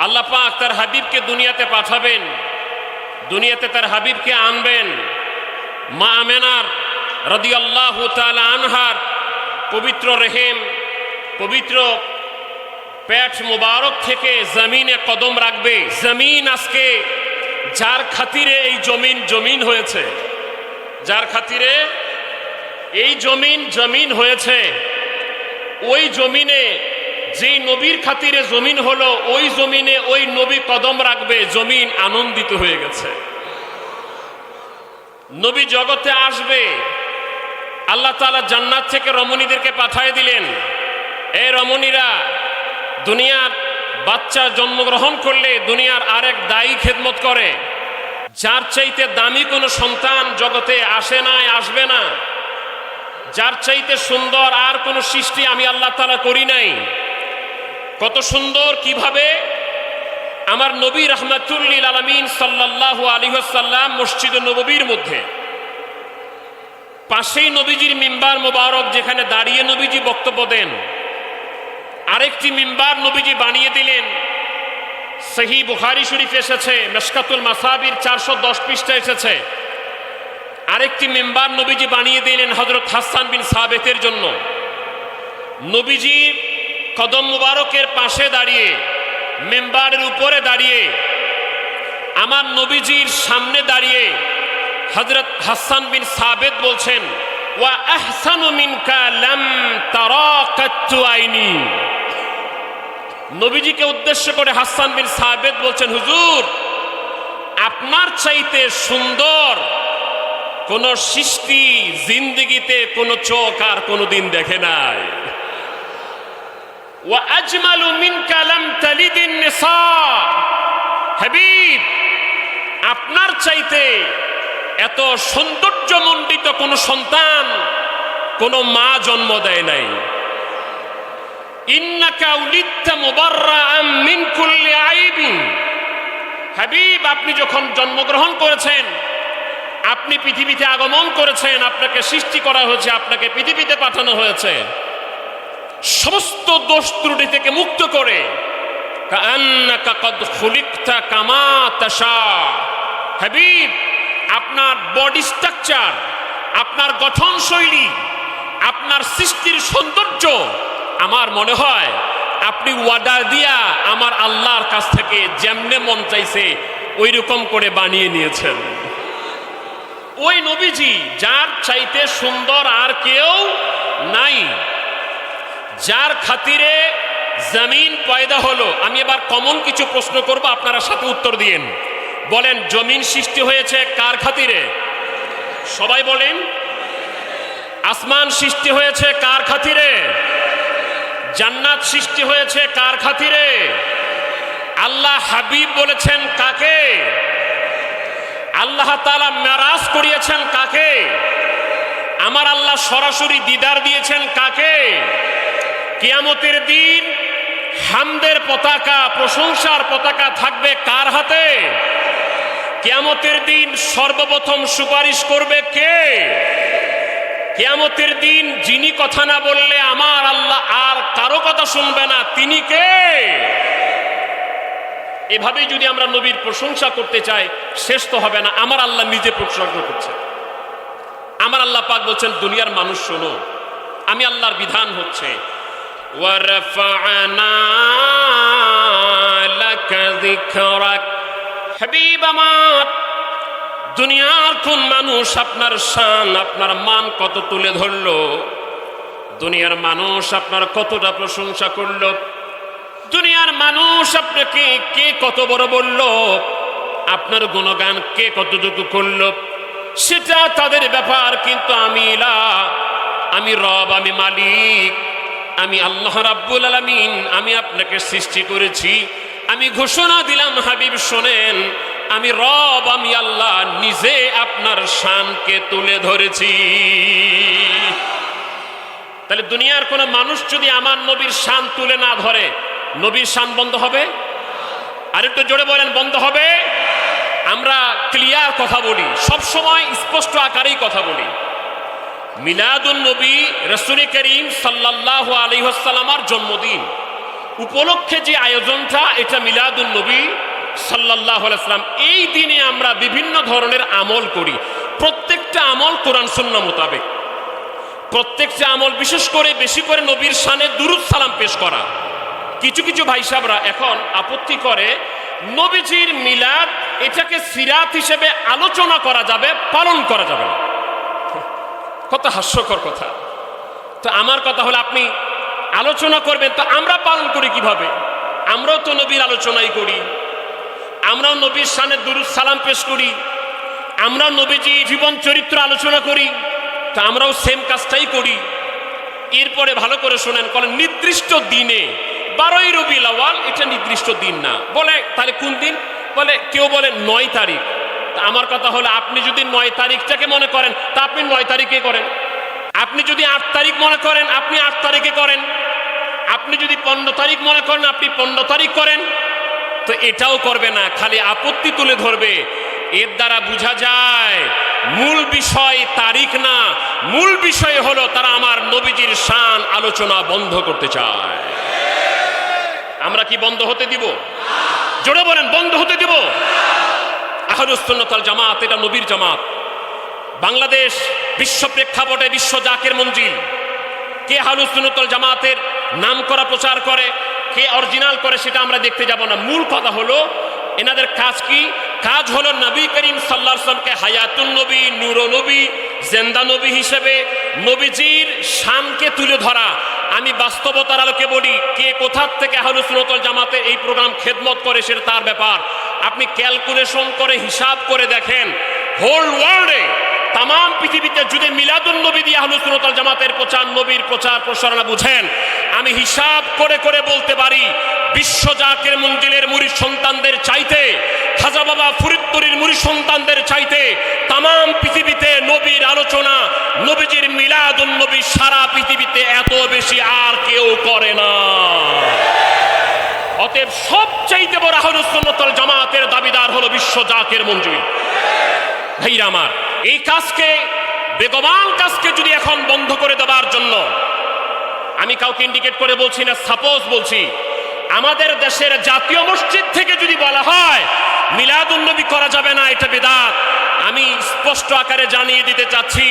আল্লাহ পাক তার হাবিবকে দুনিয়াতে পাঠাবেন, দুনিয়াতে তার হাবিবকে আনবেন। মা আমেনার রাদিয়াল্লাহু তাআলা আনহার পবিত্র রেহেম, পবিত্র পেট মুবারক থেকে জমিনে কদম রাখবে। জমিন আজকে যার খাতিরে এই জমিন হয়েছে, যার খাতিরে এই জমিন হয়েছে, ওই জমিনে যেই নবীর খাতিরে জমিন হলো, ওই জমিনে ওই নবী কদম রাখবে। জমিন আনন্দিত হয়ে গেছে। নবী জগতে আসবে, আল্লাহ তাআলা জান্নাত থেকে রমণীদেরকে পাঠিয়ে দিলেন, এই রমণীরা দুনিয়ার বাচ্চা জন্মগ্রহণ করলে দুনিয়ার আরেক দায়ী খেদমত করে। যার চাইতে দামি কোনো সন্তান জগতে আসে নাই, আসবে না। যার চাইতে সুন্দর আর কোনো সৃষ্টি আমি আল্লাহ তাআলা করি নাই। কত সুন্দর কিভাবে আমার নবী রাহমাতুল লিল আলামিন সাল্লাল্লাহু আলাইহি ওয়াসাল্লাম মসজিদে নববীর মধ্যে, পাশেই নবীজির মিম্বার মোবারক, যেখানে দাঁড়িয়ে নবীজি বক্তব্য দেন। আরেকটি মিম্বার নবীজি বানিয়ে দিলেন। সহিহ বুখারী শরীফ এসেছে, মিশকাতুল মাসাবির 410 পৃষ্ঠা এসেছে। আরেকটি মিম্বার নবীজি বানিয়ে দিলেন হযরত হাসান বিন সাবিতের জন্য। নবীজি কদম মুবারকের পাশে দাঁড়িয়ে, মিম্বারের উপরে দাঁড়িয়ে, আমার নবীজির সামনে দাঁড়িয়ে হযরত হাসান বিন সাবিত বলছেন, ওয়া আহসানু মিনকা লাম তারা কাত্তু আইনি। নবীজিকে উদ্দেশ্য করে হাসান বিন সাবিত বলছেন, হুজুর, আপনার চাইতে সুন্দর কোন সৃষ্টি জিন্দেগিতে কোন চোখ আর কোনদিন দেখে নাই। ওয়া আজমালু মিনকা লাম তালিদিন নিসা। হাবিব, আপনার চাইতে এত সৌন্দর্যমণ্ডিত কোন সন্তান কোন মা জন্ম দেয় নাই। ইন্নাকা উলিদতা মুবাররাআম মিন কুল্লি আইবিন। হাবিব, আপনি যখন জন্মগ্রহণ করেছেন, আপনি পৃথিবীতে আগমন করেছেন, আপনাকে সৃষ্টি করা হয়েছে, আপনাকে পৃথিবীতে পাঠানো হয়েছে সমস্ত দোষ ত্রুটি থেকে মুক্ত করে। কাআন্নাকা কদ খুলিকতা কামা তাশা। হাবিব, আপনার বডি স্ট্রাকচার, আপনার গঠন শৈলী, আপনার সৃষ্টির সৌন্দর্য, আমার মনে হয় আপনি ওয়াদা দিয়া আমার আল্লাহর কাছ থেকে যেমনে মন চাইছে ওই রকম করে বানিয়ে নিয়েছেন। ওই নবীজি, যার চাইতে সুন্দর আর কেউ নাই, যার খাতিরে জমিন পয়দা হলো। আমি এবার কমন কিছু প্রশ্ন করব, আপনারা সাথে উত্তর দিয়েন। বলেন, জমিন সৃষ্টি হয়েছে কার খাতিরে? সবাই বলেন। আসমান সৃষ্টি হয়েছে কার খাতিরে? জান্নাত সৃষ্টি হয়েছে কার খাতিরে? আল্লাহ হাবিব বলেছেন কাকে? আল্লাহ তাআলা মেরাজ করিয়েছেন কাকে? আমার আল্লাহ সরাসরি দিদার দিয়েছেন কাকে? কিয়ামতের দিন হামদের পতাকা, প্রশংসার পতাকা থাকবে কার হাতে? কিয়ামতের দিন সর্বপ্রথম সুপারিশ করবে কে? কিয়ামতের দিন যিনি কথা না বললে আমার আল্লাহ আর কারো কথা শুনবে না, তিনি কে? এভাবেই যদি আমরা নবীর প্রশংসা করতে চাই, শেষ তো হবে না। আমার আল্লাহ নিজে প্রশংসা করছে। আমার আল্লাহ পাক বলছেন, দুনিয়ার মানুষ শোনো, আমি আল্লাহর বিধান হচ্ছে, ওয়ারফা'না লাকা যিকরাক। হাবিব আমার, দুনিয়ার কোন মানুষ আপনার শান, আপনার মান কত তুলে ধরলো? দুনিয়ার মানুষ আপনার কতটা প্রশংসা করলো? দুনিয়ার মানুষ আপনাকে কে কত বড় বলল? আপনার গুণগান কে কতটুকু করলো? সেটা তাদের ব্যাপার, কিন্তু আমি রব, আমি মালিক, আমি আল্লাহ রাব্বুল আলামিন, আমি আপনাকে সৃষ্টি করেছি। আমি ঘোষণা দিলাম, হাবিব শোনেন, আমি রব, আমি আল্লাহ নিজে আপনার শানকে তুলে ধরেছি। তাহলে দুনিয়ার কোন মানুষ যদি আমার নবীর শান তুলে না ধরে, নবীর শান বন্ধ হবে? আরেকটু জোরে বলেন, বন্ধ হবে? আমরা ক্লিয়ার কথা বলি, সব সময় স্পষ্ট আকারেই কথা বলি। মিলাদুন নবী রাসূল করিম সাল্লাল্লাহু আলাইহি ওয়াসাল্লামের জন্মদিন, উপলক্ষে যে আয়োজনটা, এটা মিলাদুন নবী সাল্লাল্লাহু আলাইহি সাল্লাম। এই দিনে আমরা বিভিন্ন ধরনের আমল করি, প্রত্যেকটা আমল কোরআন সুন্নাহ মোতাবেক। প্রত্যেকটা আমল, বিশেষ করে বেশি করে নবীর শানে দুরূদ সালাম পেশ করা। কিছু কিছু ভাই সাহেবরা এখন আপত্তি করে নবীজির মিলাদ এটাকে সিরাত হিসেবে আলোচনা করা যাবে, পালন করা যাবে না। কত হাস্যকর কথা। তো আমার কথা হলো, আপনি আলোচনা করবেন তো আমরা পালন করি কিভাবে? আমরাও তো নবীর আলোচনাই করি, আমরাও নবীর শানে দুরূদ সালাম পেশ করি, আমরাও নবীজি জীবন চরিত্র আলোচনা করি, তা আমরাও সেম কাজটাই করি। এরপরে ভালো করে শোনেন, বলেন নির্দিষ্ট দিনে 12ই রবিউল আউয়াল, এটা নির্দিষ্ট দিন না। বলে তাহলে কোন দিন? বলে কেউ বলে 9 তারিখ। তা আমার কথা হলো, আপনি যদি 9 তারিখটাকে মনে করেন তা আপনি 9 তারিখে করেন। আপনি যদি 8 তারিখ মনে করেন আপনি 8 তারিখে করেন। আপনি যদি 15 তারিখ মনে করেন আপনি 15 তারিখ করেন। তো এটাও করবে না, খালি আপত্তি তুলে ধরবে। এর দ্বারা বোঝা যায় মূল বিষয় তারিখ না, মূল বিষয় হলো তারা আমার নবীজির শান আলোচনা বন্ধ করতে চায়। আমরা কি বন্ধ হতে দিব? জোরে বলেন, বন্ধ হতে দিব? আহলুস সুন্নাত ওয়াল জামাত এটা নবীর জামাত। বাংলাদেশ বিশ্ব প্রেক্ষাপটে বিশ্ব জাকের মঞ্জিল। কে আহলুস সুন্নাত ওয়াল জামাতের নাম করা প্রচার করে, কে অরিজিনাল করে, সেটা আমরা দেখতে যাব না। মূল কথা হলো এনাদের কাজ কি? কাজ হলো নবী করিম সাল্লাল্লাহু আলাইহি ওয়াসাল্লামকে হায়াতুন নবী, নূর নবী, জিন্দা নবী হিসেবে নবীজির শানকে তুলে ধরা। আমি বাস্তবতার আলোকে বলি, কে কোথার থেকে আহলুস সুন্নাত ওয়াল জামাতের এই প্রোগ্রাম খেদমত করে সেটা তার ব্যাপার। আপনি ক্যালকুলেশন করে হিসাব করে দেখেন, হোল ওয়ার্ল্ডে তাম পৃথিবীতে যদি মিলাদুন নবী দিয়ে আহলুস সুন্নাত ওয়াল জামাতের প্রচার, নবীর প্রচার প্রসারণা বুঝেন, আমি হিসাব করে করে বলতে পারি বিশ্ব জাকের মঞ্জিলের মুরিদ সন্তানদের চাইতে, খাজা বাবা ফরিদপুরের মুরিদ সন্তানদের চাইতে তাম পৃথিবীতে নবীর আলোচনা, নবীজির মিলাদুন নবী সারা পৃথিবীতে এত বেশি আর কেউ করে না। অতএব সবচাইতে বড় আহলুস সুন্নাত ওয়াল জামাতের দাবিদার হলো বিশ্ব জাকের মঞ্জিল। ভাইরা আমার, এই কাজকে, বেগবান কাজকে যদি এখন বন্ধ করে দেওয়ার জন্য, আমি কাউকে ইন্ডিকেট করে বলছি না, সাপোজ বলছি, আমাদের দেশের জাতীয় মসজিদ থেকে যদি বলা হয় মিলাদুন নবী করা যাবে না, এটা বিদআত, আমি স্পষ্ট আকারে জানিয়ে দিতে চাচ্ছি,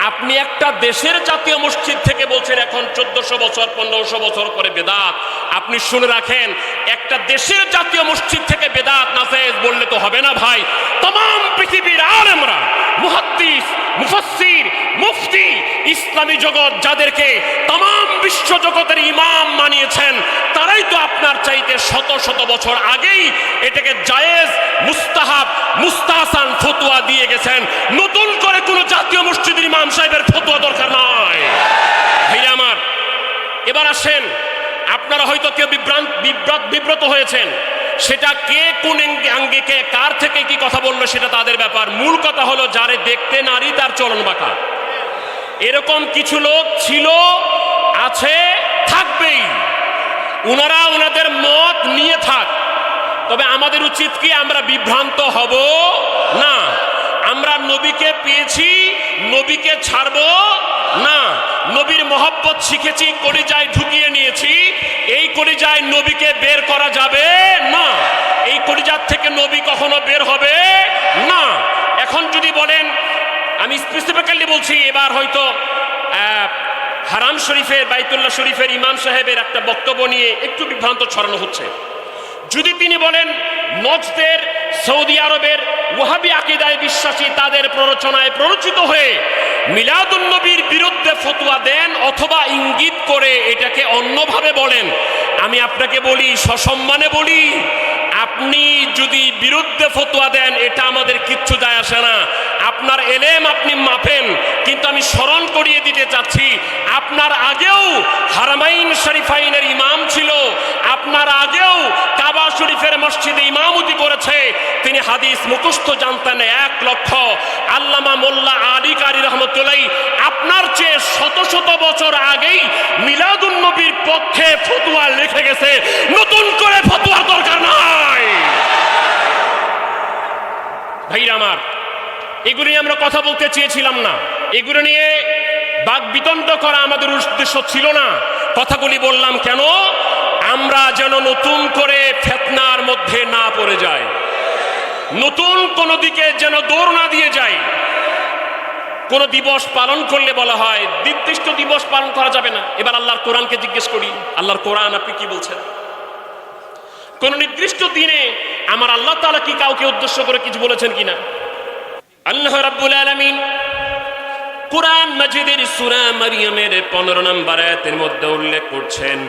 আপনি একটা দেশের জাতীয় মসজিদ থেকে বলছেন এখন 1400 বছর 1500 বছর পরে বিদআত। আপনি শুনে রাখেন, একটা দেশের জাতীয় মসজিদ থেকে বিদআত নাজায়েজ বললে তো হবে না ভাই। तमाम পৃথিবীর আলেমরা, মুহাদ্দিস, মুফাসসির, মুফতি, ইসলামী জগৎ যাদেরকে तमाम বিশ্ব জগতের ইমাম মানিয়েছেন, তারাই তো আপনার চাইতে শত শত বছর আগেই এটাকে জায়েজ, মুস্তাহাব, মুস্তাহসান ফতোয়া দিয়ে গেছেন। নতুন করে কোনো জাতীয় মসজিদের ইমাম সাহেবের ফতোয়া দরকার নাই। ভাইরা আমার, এবার আসেন, আপনারা হয়তো কেউ বিব্রত হয়েছেন, সেটা কে কোন আঙ্গিকে কার থেকে কি কথা বললো সেটা তাদের ব্যাপার। মূল কথা হলো, যারে দেখতে নারী তার চলন বাঁকা, এরকম কিছু লোক ছিল, আছে, থাকবেই। ওনারা ওনাদের মত নিয়ে থাক, তবে আমাদের উচিত কি আমরা বিভ্রান্ত হব না। আমরা নবীকে পেয়েছি, নবীকে ছাড়বো না। নবীর মহব্বত শিখেছি, কলিজায় ঢুকিয়ে নিয়েছি, এই কলিজায় নবীকে বের করা যাবে না। এই কলিজার থেকে নবী কখনো বের হবে না। এখন যদি বলেন, আমি স্পেসিফিক্যালি বলছি, এবার হয়তো হারাম শরীফের, বাইতুল্লাহ শরীফের ইমাম সাহেবের একটা বক্তব্য নিয়ে একটু বিভ্রান্ত ছড়ানো হচ্ছে। যদি তিনি বলেন নজদের, সৌদি আরবের ওয়াহাবি আকীদায় বিশ্বাসী তাদের প্ররোচনায় প্ররোচিত হয়ে মিলাদুন নবীর বিরুদ্ধে ফতোয়া দেন, অথবা ইঙ্গিত করে এটাকে অন্যভাবে বলেন, আমি আপনাকে বলি, সসম্মানে বলি, আপনি যদি বিরুদ্ধে ফতোয়া দেন এটা আমাদের কিচ্ছু যায় আসে না। আপনার এলেম আপনি মাপেন, কিন্তু আমি স্মরণ করিয়ে দিতে চাচ্ছি, আপনার আগেও হারামাইন শরীফাইনের ইমাম ছিল, আপনার আগেও কাবা শরীফের মসজিদে ইমামতি করেছে, তিনি হাদিস মুখস্থ জানতেন 1 লক্ষ। আল্লামা মোল্লা আলী কারি রহমতুল্লাহ আপনার চেয়ে শত শত বছর আগেই মিলাদুন নবীর পক্ষে ফতোয়া লিখে গেছে, নতুন করে ফতোয়ার দরকার নাই। ভাইরা আমার, এগুলো নিয়ে আমরা কথা বলতে চেয়েছিলাম না, এগুলো নিয়ে বাকবিতণ্ড করা আমাদের উদ্দেশ্য ছিল না। কথাগুলি বললাম কেন? আমরা যেন নতুন করে ফিতনার মধ্যে না পড়ে যাই, নতুন কোন দিকে যেন দৌড় না দিয়ে যাই। কোন দিবস পালন করলে বলা হয় নির্দিষ্ট দিবস পালন করা যাবে না। এবার আল্লাহর কোরআনকে জিজ্ঞেস করি, আল্লাহর কোরআন আপনি কি বলছেন? কোন নির্দিষ্ট দিনে আমার আল্লাহ তাআলা কি কাউকে উদ্দেশ্য করে কিছু বলেছেন কিনা? আল্লাহ রাব্বুল আলামিন কুরআন মাজিদের সূরা মারইয়ামের 15 নম্বর আয়াতের মধ্যে উল্লেখ করছেন,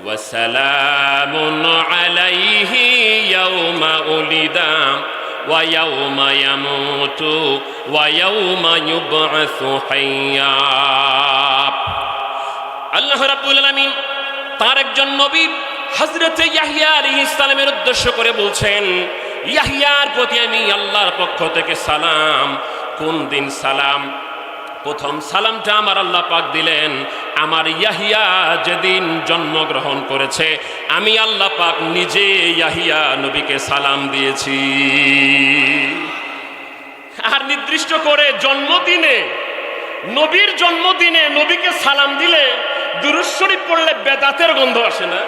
ওয়া সালামুন আলাইহি ইয়াউমা উলিদা ওয়া ইয়াউমা ইয়ামুতু ওয়া ইয়াউমা ইউবআসু হাইয়্যা। আল্লাহ রাব্বুল আলামিন তার একজন নবী হযরত ইয়াহইয়া আলাইহিস সালামের উদ্দেশ্য করে বলছেন, ইয়াহইয়ার প্রতি আমি আল্লাহর পক্ষ থেকে সালাম। কোন দিন সালাম? প্রথম সালামটা আমার আল্লাহ পাক দিলেন আমার ইয়াহইয়া যেদিন জন্মগ্রহণ করেছে, আমি আল্লাহ পাক নিজে ইয়াহইয়া নবীকে সালাম দিয়েছি। আর নির্দিষ্ট করে জন্মদিনে, নবীর জন্মদিনে নবীকে সালাম দিলে দুরূদ শরীফ পড়লে বেদাতের গন্ধ আসে না?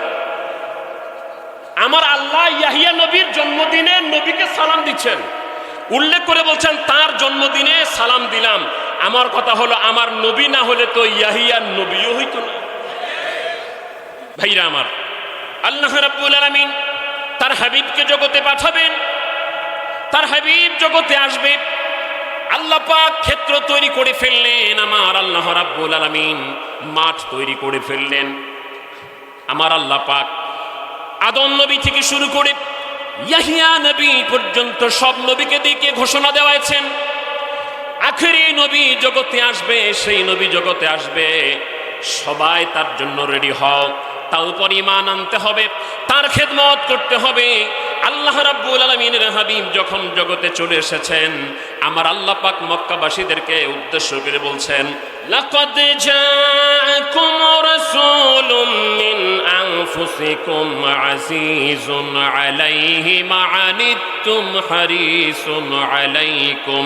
আমার আল্লাহ ইয়াহইয়া নবীর জন্মদিনে নবীকে সালাম দিচ্ছেন, উল্লেখ করে বলছেন তার জন্মদিনে সালাম দিলাম। আমার কথা হলো আমার নবী না হলে তো ইয়াহইয়ার নবীও হইতো না। ভাইরা আমার, আল্লাহ রাব্বুল আলামিন তার হাবিবকে জগতে পাঠাবেন, তার হাবিব জগতে আসবে। আল্লাহ পাক ক্ষেত্র তৈরি করে ফেললেন, আমার আল্লাহ রাব্বুল আলামিন মাঠ তৈরি করে ফেললেন। আমার আল্লাহ পাক আদম নবী থেকে শুরু করে ইয়াহইয়া নবী পর্যন্ত সব নবীকে দিকে ঘোষণা দেওয়াছেন আখেরি নবী জগতে আসবে, সেই নবী জগতে আসবে, সবাই তার জন্য রেডি হও, তার উপর ঈমান আনতে হবে, তার খেদমত করতে হবে। আল্লাহ রাব্বুল আলামিনের হাবিব যখন জগতে চলে এসেছেন, আমার আল্লাহ পাক মক্কাবাসীদেরকে উদ্দেশ্য করে বলছেন, লাকাদ জাআকুম রাসূলুম মিন আনফুসিকুম আজিজুন আলাইহি মা আনিতুম হারিসুন আলাইকুম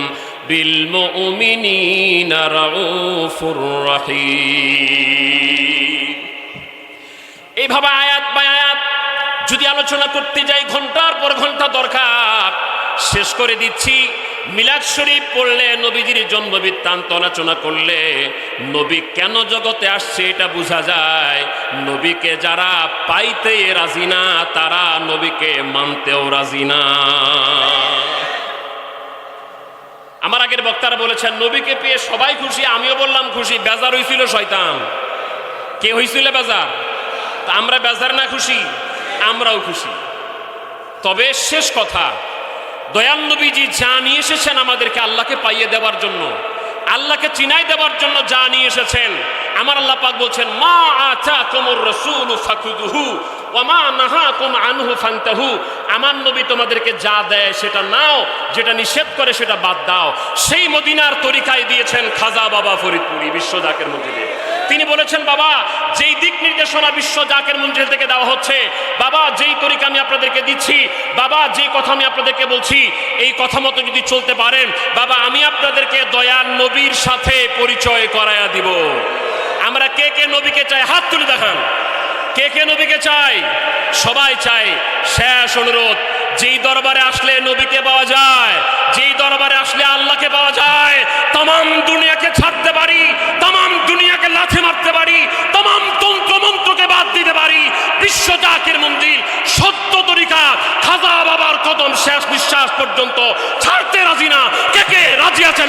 বিল মুমিনিনা রাউফুর রহিম। এইভাবে আয়াত বাই আয়াত যদি আলোচনা করতে যাই ঘন্টার পর ঘন্টা দরকার। শেষ করে দিচ্ছি, মিলাদ শরীফ পড়লে, নবীজির জন্ম বৃত্তান্ত আলোচনা করলে নবী কেন জগতে আসছে এটা বোঝা যায়। নবীকে যারা পাইতে রাজি না, তারা নবীকে মানতেও রাজি না। আমার আগের বক্তারা বলেছেন নবীকে পেয়ে সবাই খুশি, আমিও বললাম খুশি। বেজার হয়েছিল শয়তান। কে হয়েছিল বেজার? তা আমরা বেজার না খুশি? আমরাও খুশি। তবে শেষ কথা, দয়াল নবীজি যা নিয়ে এসেছেন আমাদেরকে আল্লাহকে পাইয়ে দেওয়ার জন্য, আল্লাহকে চিনাই দেওয়ার জন্য যা নিয়ে এসেছেন, আমার আল্লাহ পাক বলছেন মা আতাকুমুর রাসূলু ফাকুযুহু ওয়া মা নাহাকুম আনহু ফান্তাহু। আমার নবী তোমাদেরকে যা দেয় সেটা নাও, যেটা নিষেধ করে সেটা বাদ দাও। সেই মদিনার তরিকায় দিয়েছেন খাজা বাবা ফরিদপুরি বিশ্ব জাকের মসজিদে। তিনি বলেছেন বাবা যেই দিক নির্দেশনা বিশ্ব জাকের মঞ্জিল থেকে দেওয়া হচ্ছে, বাবা যেই তরিকা আমি আপনাদেরকে দিচ্ছি, বাবা যেই কথা আমি আপনাদেরকে বলছি, এই কথা মতো যদি চলতে পারেন, বাবা আমি আপনাদেরকে দয়াল নবীর সাথে পরিচয় করায়া দিব। আমরা কে কে নবীকে চাই? হাত তুলে দেখান। কে কে নবীকে চাই? সবাই চাই। শেষ অনুরোধ, যেই দরবারে আসলে নবীকে পাওয়া যায়, যেই দরবারে আসলে আল্লাহকে পাওয়া যায়, तमाम দুনিয়াকে ছাড়তে পারি, तमाम দুনিয়াকে লাথি মারতে পারি, तमाम তন্ত্র মন্ত্রকে বাদ দিতে পারি, বিশ্ব জাকের মন্দির সত্য তরিকা খাজা বাবার কদম শেষ নিঃশ্বাস পর্যন্ত ছাড়তে রাজি না। কে কে রাজি আছেন?